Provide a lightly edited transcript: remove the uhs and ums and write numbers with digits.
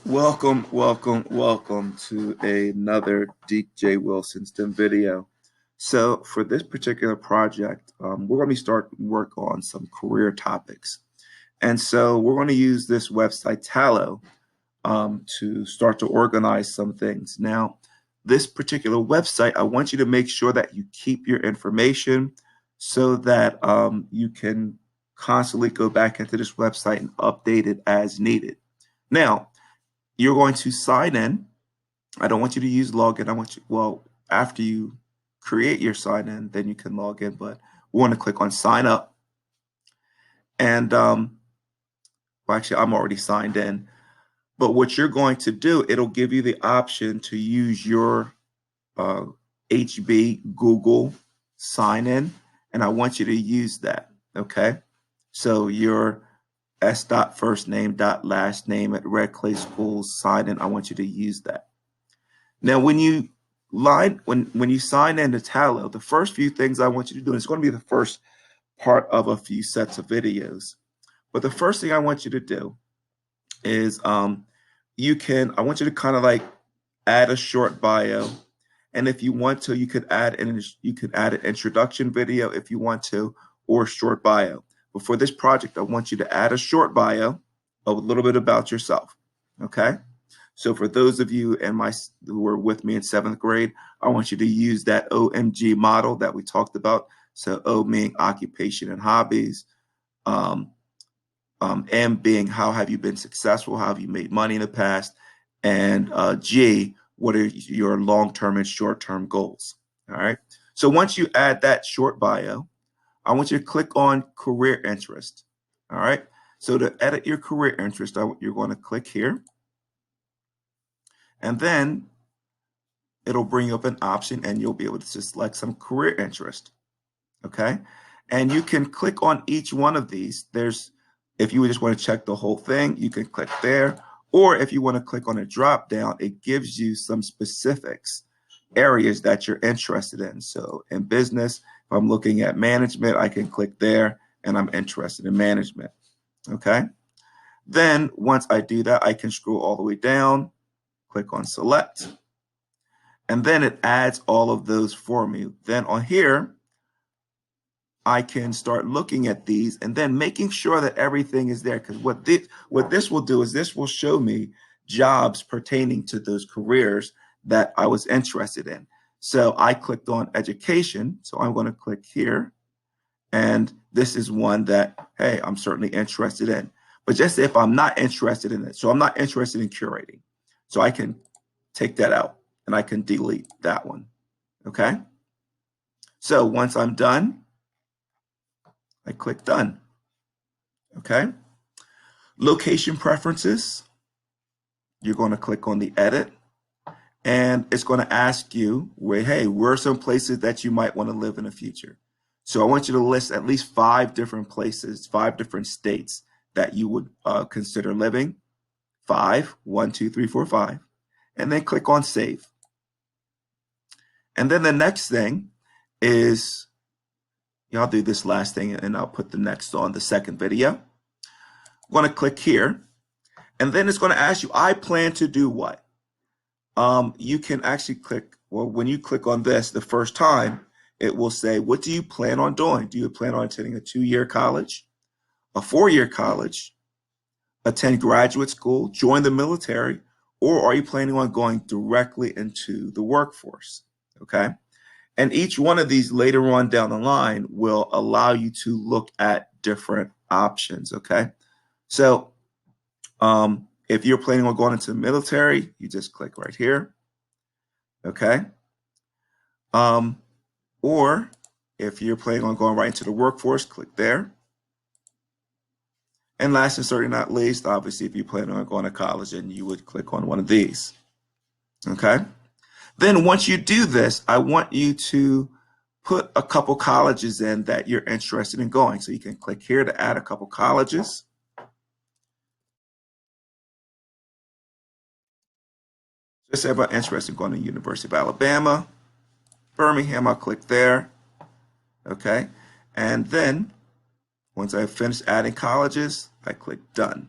Welcome to another DJ Wilson STEM video. So for this particular project, we're going to start work on some career topics. And so we're going to use this website, Tallo, to start to organize some things. Now, this particular website, I want you to make sure that you keep your information so that you can constantly go back into this website and update it as needed. Now, you're going to sign in. I don't want you to use login. I want you, well, after you create your sign in, then you can log in, but we want to click on sign up. And well, actually, I'm already signed in. But what you're going to do, it'll give you the option to use your HB Google sign in. And I want you to use that. Okay. So your S. First name last name at Red Clay Schools sign in. I want you to use that. Now, when you sign in to Tallo, the first few things I want you to do, and it's going to be the first part of a few sets of videos. But the first thing I want you to do is I want you to kind of like add a short bio. And if you want to, you could add an introduction video if you want to, or a short bio. But for this project, I want you to add a short bio, a little bit about yourself. Okay. So for those of you who were with me in 7th grade, I want you to use that OMG model that we talked about. So O meaning occupation and hobbies. M being how have you been successful? How have you made money in the past? And G, what are your long-term and short-term goals? All right. So once you add that short bio, I want you to click on career interest. All right. So to edit your career interest, you're going to click here. And then it'll bring up an option and you'll be able to select some career interest. Okay. And you can click on each one of these. If you just want to check the whole thing, you can click there. Or if you want to click on a drop down, it gives you some specifics, areas that you're interested in. So in business, if I'm looking at management, I can click there and I'm interested in management. Okay. Then once I do that, I can scroll all the way down, click on select, and then it adds all of those for me. Then on here, I can start looking at these and then making sure that everything is there. Because what this will do is this will show me jobs pertaining to those careers that I was interested in. So I clicked on education. So I'm going to click here. And this is one that, hey, I'm certainly interested in. But just if I'm not interested in it, so I'm not interested in curating. So I can take that out and I can delete that one. Okay. So once I'm done, I click done. Okay. Location preferences. You're going to click on the edit. And it's going to ask you, where are some places that you might want to live in the future? So I want you to list at least 5 different places, 5 different states that you would consider living. 5, 1, 2, 3, 4, 5. And then click on save. And then the next thing is, I'll do this last thing and I'll put the next on the second video. I'm going to click here. And then it's going to ask you, I plan to do what? You can actually click, well, when you click on this the first time, it will say, what do you plan on doing? Do you plan on attending a 2-year college, a 4-year college, attend graduate school, join the military, or are you planning on going directly into the workforce? Okay. And each one of these later on down the line will allow you to look at different options. Okay. So, if you're planning on going into the military, you just click right here. Okay. Or if you're planning on going right into the workforce, click there. And last and certainly not least, obviously, if you plan on going to college, then you would click on one of these. Okay. Then once you do this, I want you to put a couple colleges in that you're interested in going. So you can click here to add a couple colleges. Just say I'm interested in going to the University of Alabama, Birmingham, I'll click there. Okay. And then once I've finished adding colleges, I click done.